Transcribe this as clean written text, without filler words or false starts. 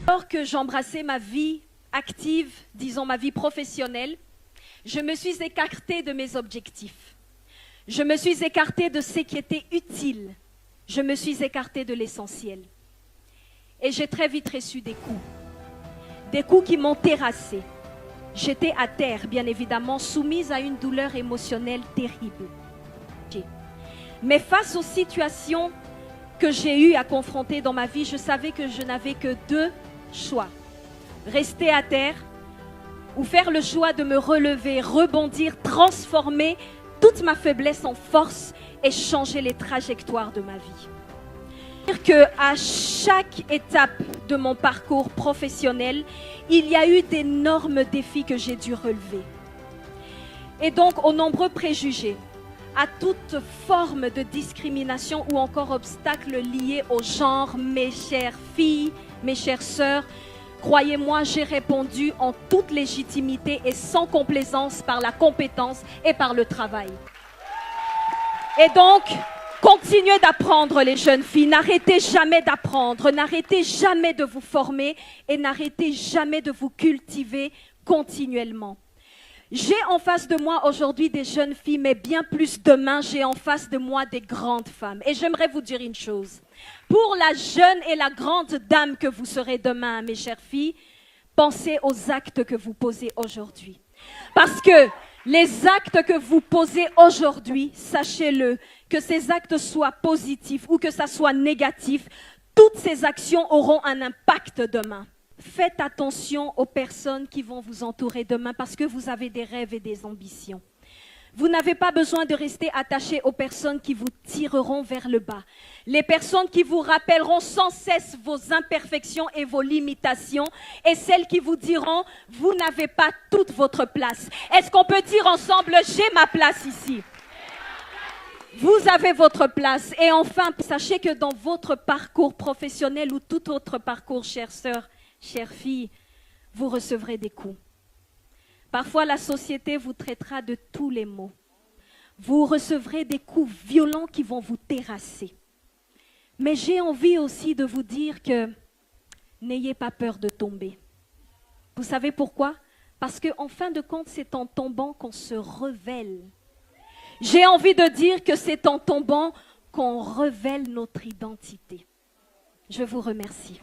Alors que j'embrassais ma vie active, disons ma vie professionnelle, je me suis écartée de mes objectifs. Je me suis écartée de ce qui était utile. Je me suis écartée de l'essentiel. Et j'ai très vite reçu des coups. Des coups qui m'ont terrassée. J'étais à terre, bien évidemment, soumise à une douleur émotionnelle terrible. Mais face aux situations que j'ai eu à confronter dans ma vie, je savais que je n'avais que deux choix. Rester à terre ou faire le choix de me relever, rebondir, transformer toute ma faiblesse en force et changer les trajectoires de ma vie. Dire qu'à chaque étape de mon parcours professionnel, il y a eu d'énormes défis que j'ai dû relever. Et donc, aux nombreux préjugés, à toute forme de discrimination ou encore obstacles liés au genre, mes chères filles, mes chères sœurs, croyez-moi, j'ai répondu en toute légitimité et sans complaisance par la compétence et par le travail. Et donc, continuez d'apprendre les jeunes filles, n'arrêtez jamais d'apprendre, n'arrêtez jamais de vous former et n'arrêtez jamais de vous cultiver continuellement. J'ai en face de moi aujourd'hui des jeunes filles, mais bien plus demain, j'ai en face de moi des grandes femmes. Et j'aimerais vous dire une chose. Pour la jeune et la grande dame que vous serez demain, mes chères filles, pensez aux actes que vous posez aujourd'hui. Parce que les actes que vous posez aujourd'hui, sachez-le, que ces actes soient positifs ou que ça soit négatif, toutes ces actions auront un impact demain. Faites attention aux personnes qui vont vous entourer demain parce que vous avez des rêves et des ambitions. Vous n'avez pas besoin de rester attaché aux personnes qui vous tireront vers le bas. Les personnes qui vous rappelleront sans cesse vos imperfections et vos limitations et celles qui vous diront « vous n'avez pas toute votre place ». Est-ce qu'on peut dire ensemble « j'ai ma place ici ». Vous avez votre place. Et enfin, sachez que dans votre parcours professionnel ou tout autre parcours, chères sœurs, chères filles, vous recevrez des coups. Parfois, la société vous traitera de tous les maux. Vous recevrez des coups violents qui vont vous terrasser. Mais j'ai envie aussi de vous dire que n'ayez pas peur de tomber. Vous savez pourquoi? Parce qu'en fin de compte, c'est en tombant qu'on se révèle. J'ai envie de dire que c'est en tombant qu'on révèle notre identité. Je vous remercie.